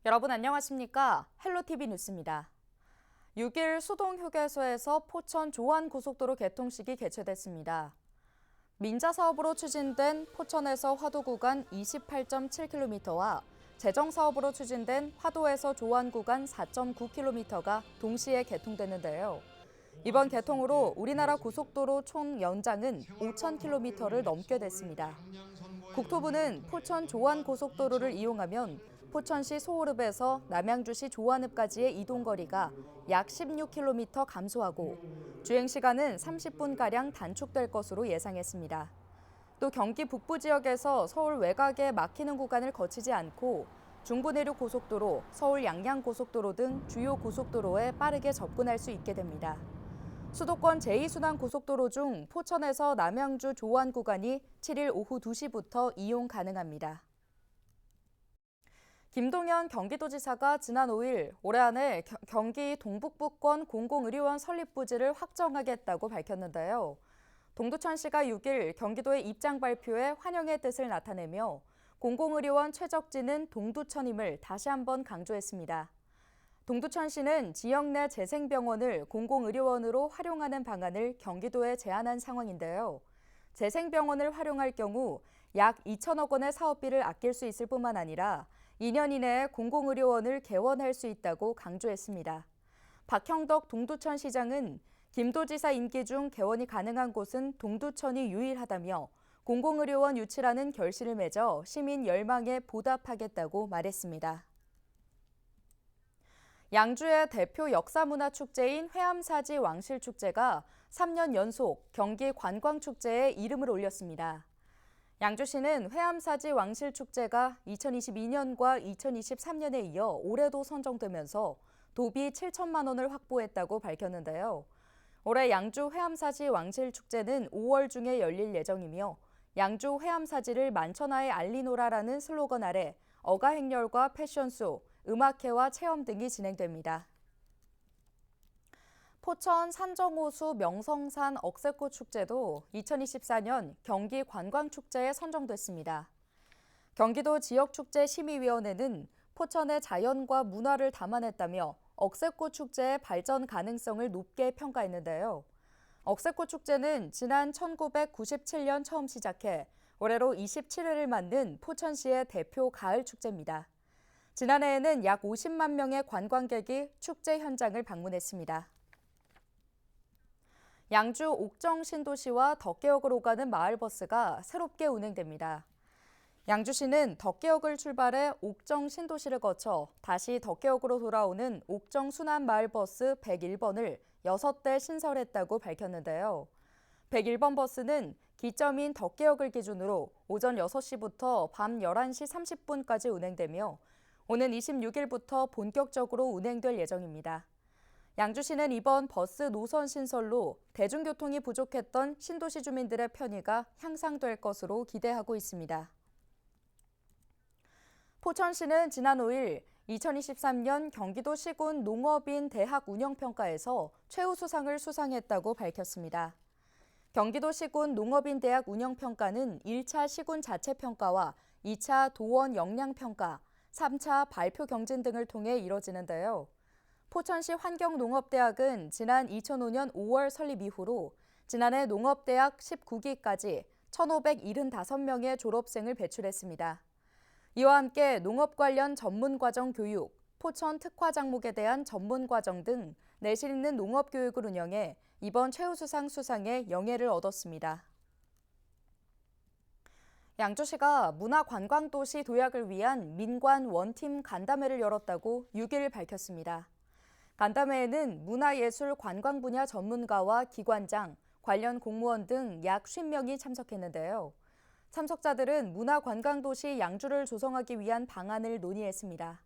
여러분 안녕하십니까? 헬로티비 뉴스입니다. 6일 수동휴게소에서 포천 조안고속도로 개통식이 개최됐습니다. 민자 사업으로 추진된 포천에서 화도 구간 28.7km와 재정 사업으로 추진된 화도에서 조안 구간 4.9km가 동시에 개통됐는데요. 이번 개통으로 우리나라 고속도로 총 연장은 5,000km를 넘게 됐습니다. 국토부는 포천 조안고속도로를 이용하면 포천시 소호읍에서 남양주시 조안읍까지의 이동거리가 약 16km 감소하고 주행시간은 30분가량 단축될 것으로 예상했습니다. 또 경기 북부 지역에서 서울 외곽에 막히는 구간을 거치지 않고 중부내륙 고속도로, 서울 양양고속도로 등 주요 고속도로에 빠르게 접근할 수 있게 됩니다. 수도권 제2순환 고속도로 중 포천에서 남양주 조안 구간이 7일 오후 2시부터 이용 가능합니다. 김동연 경기도지사가 지난 5일 올해 안에 경기 동북부권 공공의료원 설립 부지를 확정하겠다고 밝혔는데요. 동두천시가 6일 경기도의 입장 발표에 환영의 뜻을 나타내며 공공의료원 최적지는 동두천임을 다시 한번 강조했습니다. 동두천시는 지역 내 재생병원을 공공의료원으로 활용하는 방안을 경기도에 제안한 상황인데요. 재생병원을 활용할 경우 약 2천억 원의 사업비를 아낄 수 있을 뿐만 아니라 2년 이내에 공공의료원을 개원할 수 있다고 강조했습니다. 박형덕 동두천시장은 김도지사 임기 중 개원이 가능한 곳은 동두천이 유일하다며 공공의료원 유치라는 결실을 맺어 시민 열망에 보답하겠다고 말했습니다. 양주의 대표 역사문화축제인 회암사지 왕실축제가 3년 연속 경기 관광축제에 이름을 올렸습니다. 양주시는 회암사지 왕실축제가 2022년과 2023년에 이어 올해도 선정되면서 도비 7천만 원을 확보했다고 밝혔는데요. 올해 양주 회암사지 왕실축제는 5월 중에 열릴 예정이며 양주 회암사지를 만천하에 알리노라라는 슬로건 아래 어가행렬과 패션쇼, 음악회와 체험 등이 진행됩니다. 포천 산정호수 명성산 억새꽃 축제도 2024년 경기 관광축제에 선정됐습니다. 경기도 지역축제심의위원회는 포천의 자연과 문화를 담아냈다며 억새꽃 축제의 발전 가능성을 높게 평가했는데요. 억새꽃 축제는 지난 1997년 처음 시작해 올해로 27회를 맞는 포천시의 대표 가을 축제입니다. 지난해에는 약 50만 명의 관광객이 축제 현장을 방문했습니다. 양주 옥정 신도시와 덕계역으로 가는 마을버스가 새롭게 운행됩니다. 양주시는 덕계역을 출발해 옥정 신도시를 거쳐 다시 덕계역으로 돌아오는 옥정 순환 마을버스 101번을 6대 신설했다고 밝혔는데요. 101번 버스는 기점인 덕계역을 기준으로 오전 6시부터 밤 11시 30분까지 운행되며 오는 26일부터 본격적으로 운행될 예정입니다. 양주시는 이번 버스 노선 신설로 대중교통이 부족했던 신도시 주민들의 편의가 향상될 것으로 기대하고 있습니다. 포천시는 지난 5일 2023년 경기도 시군 농업인 대학 운영평가에서 최우수상을 수상했다고 밝혔습니다. 경기도 시군 농업인 대학 운영평가는 1차 시군 자체평가와 2차 도원 역량평가, 3차 발표 경진 등을 통해 이뤄지는데요. 포천시 환경농업대학은 지난 2005년 5월 설립 이후로 지난해 농업대학 19기까지 1,575명의 졸업생을 배출했습니다. 이와 함께 농업 관련 전문과정 교육, 포천 특화 작목에 대한 전문과정 등 내실 있는 농업교육을 운영해 이번 최우수상 수상에 영예를 얻었습니다. 양주시가 문화관광도시 도약을 위한 민관 원팀 간담회를 열었다고 6일 밝혔습니다. 간담회에는 문화예술 관광 분야 전문가와 기관장, 관련 공무원 등 약 50명이 참석했는데요. 참석자들은 문화관광도시 양주를 조성하기 위한 방안을 논의했습니다.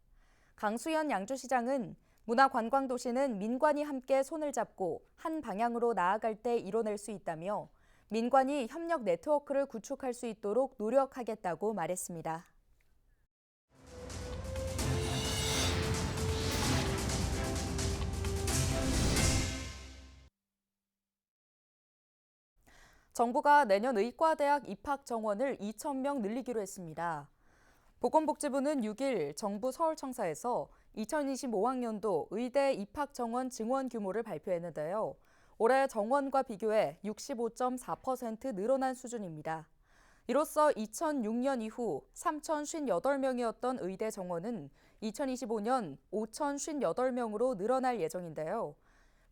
강수현 양주시장은 문화관광도시는 민관이 함께 손을 잡고 한 방향으로 나아갈 때 이뤄낼 수 있다며 민관이 협력 네트워크를 구축할 수 있도록 노력하겠다고 말했습니다. 정부가 내년 의과대학 입학 정원을 2,000명 늘리기로 했습니다. 보건복지부는 6일 정부 서울청사에서 2025학년도 의대 입학 정원 증원 규모를 발표했는데요. 올해 정원과 비교해 65.4% 늘어난 수준입니다. 이로써 2006년 이후 3,058명이었던 의대 정원은 2025년 5,058명으로 늘어날 예정인데요.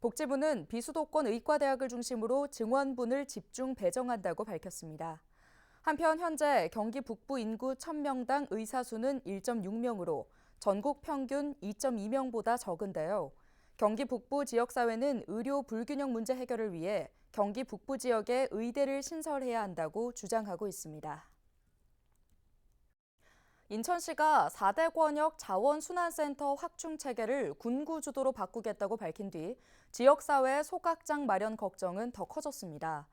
복지부는 비수도권 의과대학을 중심으로 증원분을 집중 배정한다고 밝혔습니다. 한편 현재 경기 북부 인구 1,000명당 의사 수는 1.6명으로 전국 평균 2.2명보다 적은데요. 경기 북부 지역사회는 의료 불균형 문제 해결을 위해 경기 북부 지역에 의대를 신설해야 한다고 주장하고 있습니다. 인천시가 4대 권역 자원순환센터 확충 체계를 군구 주도로 바꾸겠다고 밝힌 뒤 지역사회 소각장 마련 걱정은 더 커졌습니다.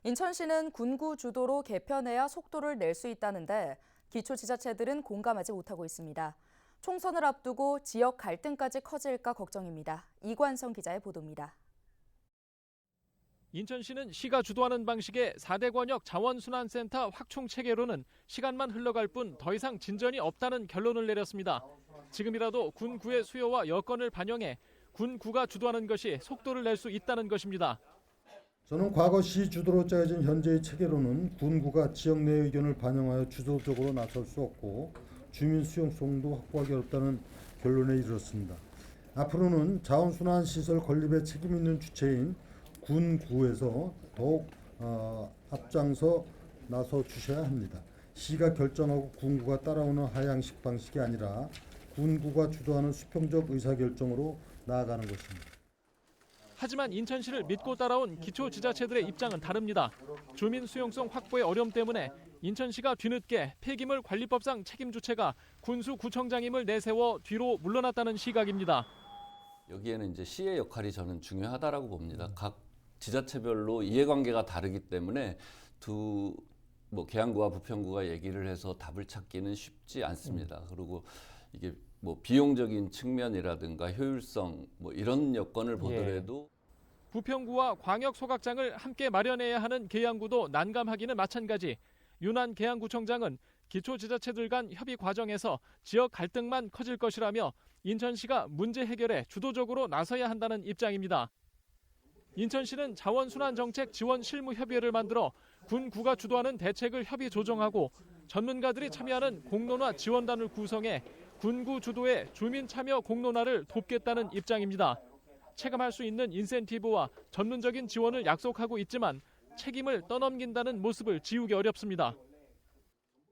인천시는 군구 주도로 개편해야 속도를 낼 수 있다는데 기초지자체들은 공감하지 못하고 있습니다. 총선을 앞두고 지역 갈등까지 커질까 걱정입니다. 이관성 기자의 보도입니다. 인천시는 시가 주도하는 방식의 4대 권역 자원순환센터 확충 체계로는 시간만 흘러갈 뿐 더 이상 진전이 없다는 결론을 내렸습니다. 지금이라도 군구의 수요와 여건을 반영해 군구가 주도하는 것이 속도를 낼 수 있다는 것입니다. 저는 과거 시 주도로 짜여진 현재의 체계로는 군구가 지역 내 의견을 반영하여 주도적으로 나설 수 없고 주민 수용성도 확보하기 어렵다는 결론에 이르렀습니다. 앞으로는 자원순환시설 건립에 책임 있는 주체인 군구에서 더욱 앞장서 나서 주셔야 합니다. 시가 결정하고 군구가 따라오는 하향식 방식이 아니라 군구가 주도하는 수평적 의사결정으로 나아가는 것입니다. 하지만 인천시를 믿고 따라온 기초지자체들의 입장은 다릅니다. 주민 수용성 확보의 어려움 때문에 인천시가 뒤늦게 폐기물 관리법상 책임 주체가 군수구청장임을 내세워 뒤로 물러났다는 시각입니다. 여기에는 이제 시의 역할이 저는 중요하다라고 봅니다. 각 지자체별로 이해관계가 다르기 때문에 계양구와 부평구가 얘기를 해서 답을 찾기는 쉽지 않습니다. 그리고 이게 비용적인 측면이라든가 효율성 이런 여건을 보더라도 부평구와 광역 소각장을 함께 마련해야 하는 계양구도 난감하기는 마찬가지. 윤한 계양구청장은 기초지자체들 간 협의 과정에서 지역 갈등만 커질 것이라며 인천시가 문제 해결에 주도적으로 나서야 한다는 입장입니다. 인천시는 자원순환정책 지원 실무협의회를 만들어 군구가 주도하는 대책을 협의 조정하고 전문가들이 참여하는 공론화 지원단을 구성해 군구 주도의 주민 참여 공론화를 돕겠다는 입장입니다. 체감할 수 있는 인센티브와 전문적인 지원을 약속하고 있지만 책임을 떠넘긴다는 모습을 지우기 어렵습니다.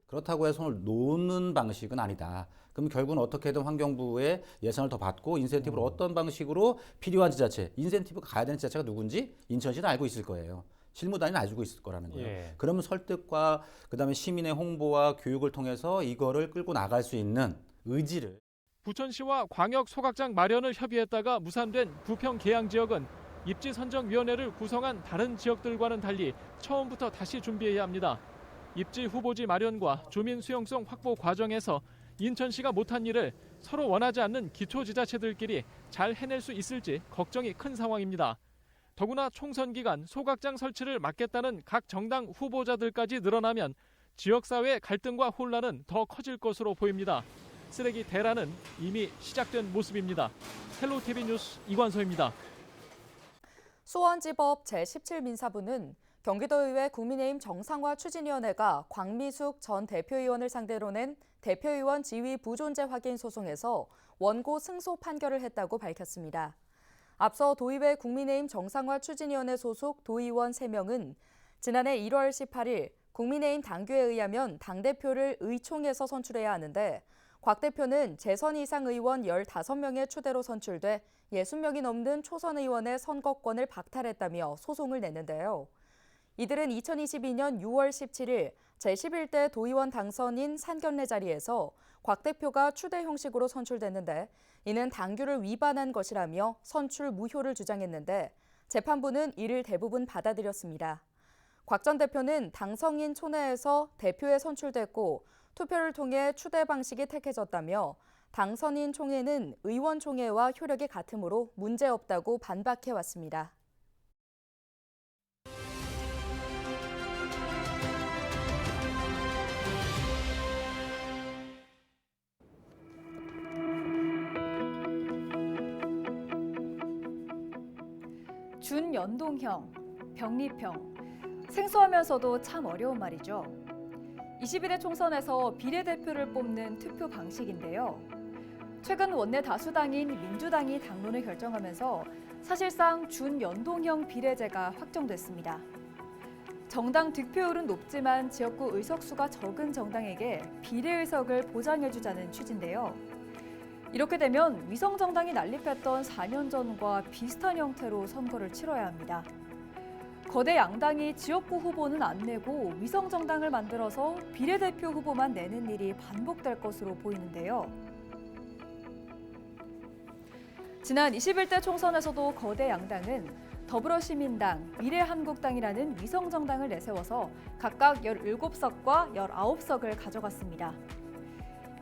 그렇다고 해서 손을 놓는 방식은 아니다. 그럼 결국은 어떻게든 환경부의 예산을 더 받고 인센티브를 어떤 방식으로 필요한 지자체, 인센티브가 가야 되는 지자체가 누군지 인천시는 알고 있을 거예요. 실무단위는 알고 있을 거라는 거예요. 그러면 설득과 그다음에 시민의 홍보와 교육을 통해서 이거를 끌고 나갈 수 있는 의지를. 부천시와 광역 소각장 마련을 협의했다가 무산된 부평 계양 지역은 입지선정위원회를 구성한 다른 지역들과는 달리 처음부터 다시 준비해야 합니다. 입지 후보지 마련과 주민 수용성 확보 과정에서 인천시가 못한 일을 서로 원하지 않는 기초지자체들끼리 잘 해낼 수 있을지 걱정이 큰 상황입니다. 더구나 총선 기간 소각장 설치를 막겠다는 각 정당 후보자들까지 늘어나면 지역사회 갈등과 혼란은 더 커질 것으로 보입니다. 쓰레기 대란은 이미 시작된 모습입니다. 헬로티비 뉴스 이관서입니다. 수원지법 제17민사부는 경기도의회 국민의힘 정상화 추진위원회가 광미숙 전 대표의원을 상대로 낸 대표의원 지위 부존재 확인 소송에서 원고 승소 판결을 했다고 밝혔습니다. 앞서 도의회 국민의힘 정상화 추진위원회 소속 도의원 3명은 지난해 1월 18일 국민의힘 당규에 의하면 당대표를 의총에서 선출해야 하는데 곽 대표는 재선 이상 의원 15명의 추대로 선출돼 60명이 넘는 초선 의원의 선거권을 박탈했다며 소송을 냈는데요. 이들은 2022년 6월 17일 제11대 도의원 당선인 상견례 자리에서 곽 대표가 추대 형식으로 선출됐는데 이는 당규를 위반한 것이라며 선출 무효를 주장했는데 재판부는 이를 대부분 받아들였습니다. 곽 전 대표는 당선인 촌내에서 대표에 선출됐고 투표를 통해 추대 방식이 택해졌다며 당선인 총회는 의원 총회와 효력이 같으므로 문제없다고 반박해왔습니다. 준연동형, 병립형. 생소하면서도 참 어려운 말이죠. 21대 총선에서 비례대표를 뽑는 투표 방식인데요. 최근 원내 다수당인 민주당이 당론을 결정하면서 사실상 준연동형 비례제가 확정됐습니다. 정당 득표율은 높지만 지역구 의석수가 적은 정당에게 비례의석을 보장해주자는 취지인데요. 이렇게 되면 위성정당이 난립했던 4년 전과 비슷한 형태로 선거를 치러야 합니다. 거대 양당이 지역구 후보는 안 내고 위성정당을 만들어서 비례대표 후보만 내는 일이 반복될 것으로 보이는데요. 지난 21대 총선에서도 거대 양당은 더불어시민당, 미래한국당이라는 위성정당을 내세워서 각각 17석과 19석을 가져갔습니다.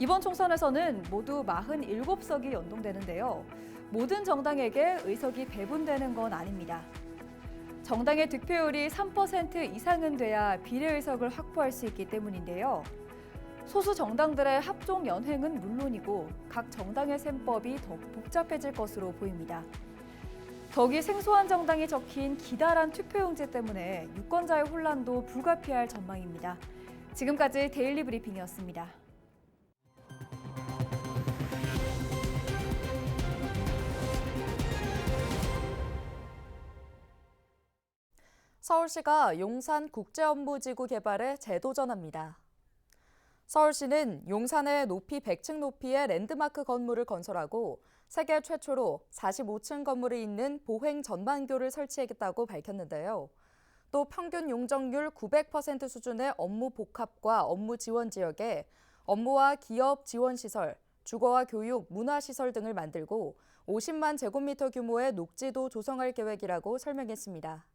이번 총선에서는 모두 47석이 연동되는데요. 모든 정당에게 의석이 배분되는 건 아닙니다. 정당의 득표율이 3% 이상은 돼야 비례의석을 확보할 수 있기 때문인데요. 소수 정당들의 합종 연횡은 물론이고 각 정당의 셈법이 더 복잡해질 것으로 보입니다. 더욱이 생소한 정당이 적힌 기다란 투표용지 때문에 유권자의 혼란도 불가피할 전망입니다. 지금까지 데일리 브리핑이었습니다. 서울시가 용산 국제업무지구 개발에 재도전합니다. 서울시는 용산에 높이 100층 높이의 랜드마크 건물을 건설하고 세계 최초로 45층 건물이 있는 보행 전망교를 설치하겠다고 밝혔는데요. 또 평균 용적률 900% 수준의 업무 복합과 업무 지원 지역에 업무와 기업 지원 시설, 주거와 교육, 문화시설 등을 만들고 50만 제곱미터 규모의 녹지도 조성할 계획이라고 설명했습니다.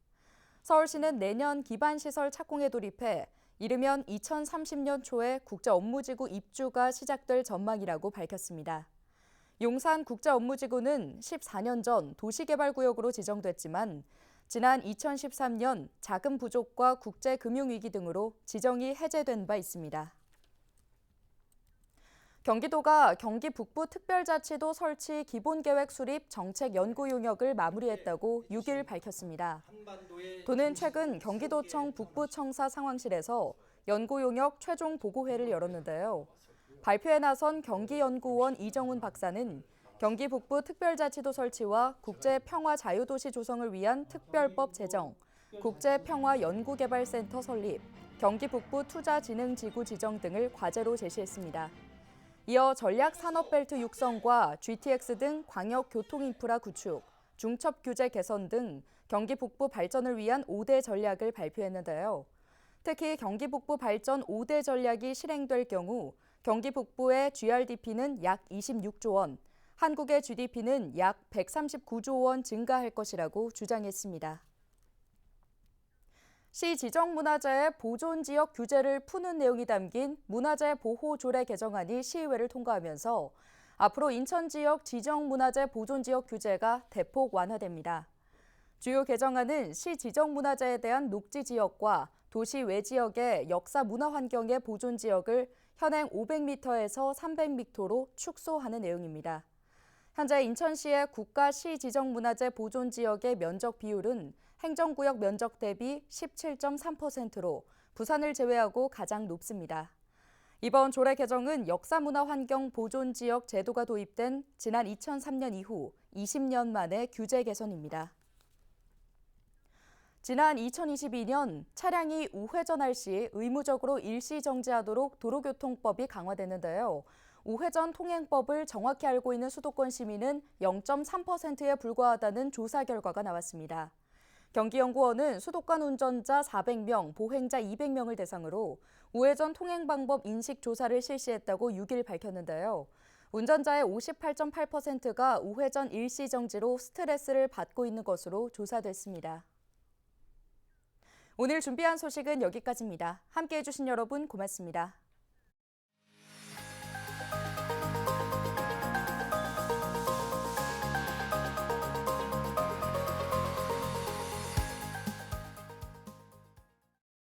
서울시는 내년 기반시설 착공에 돌입해 이르면 2030년 초에 국제업무지구 입주가 시작될 전망이라고 밝혔습니다. 용산 국제업무지구는 14년 전 도시개발구역으로 지정됐지만 지난 2013년 자금 부족과 국제금융위기 등으로 지정이 해제된 바 있습니다. 경기도가 경기 북부 특별자치도 설치 기본계획 수립 정책 연구 용역을 마무리했다고 6일 밝혔습니다. 도는 최근 경기도청 북부청사 상황실에서 연구 용역 최종 보고회를 열었는데요. 발표에 나선 경기연구원 이정훈 박사는 경기 북부 특별자치도 설치와 국제평화자유도시 조성을 위한 특별법 제정, 국제평화연구개발센터 설립, 경기 북부 투자진흥지구 지정 등을 과제로 제시했습니다. 이어 전략산업벨트 육성과 GTX 등 광역교통인프라 구축, 중첩규제 개선 등 경기 북부 발전을 위한 5대 전략을 발표했는데요. 특히 경기 북부 발전 5대 전략이 실행될 경우 경기 북부의 GRDP는 약 26조 원, 한국의 GDP는 약 139조 원 증가할 것이라고 주장했습니다. 시 지정문화재의 보존지역 규제를 푸는 내용이 담긴 문화재 보호조례 개정안이 시의회를 통과하면서 앞으로 인천 지역 지정문화재 보존지역 규제가 대폭 완화됩니다. 주요 개정안은 시 지정문화재에 대한 녹지지역과 도시 외지역의 역사문화환경의 보존지역을 현행 500m에서 300m로 축소하는 내용입니다. 현재 인천시의 국가 시 지정문화재 보존지역의 면적 비율은 행정구역 면적 대비 17.3%로 부산을 제외하고 가장 높습니다. 이번 조례 개정은 역사문화환경 보존지역 제도가 도입된 지난 2003년 이후 20년 만의 규제 개선입니다. 지난 2022년 차량이 우회전할 시 의무적으로 일시 정지하도록 도로교통법이 강화됐는데요. 우회전 통행법을 정확히 알고 있는 수도권 시민은 0.3%에 불과하다는 조사 결과가 나왔습니다. 경기연구원은 수도권 운전자 400명, 보행자 200명을 대상으로 우회전 통행 방법 인식 조사를 실시했다고 6일 밝혔는데요. 운전자의 58.8%가 우회전 일시 정지로 스트레스를 받고 있는 것으로 조사됐습니다. 오늘 준비한 소식은 여기까지입니다. 함께해 주신 여러분 고맙습니다.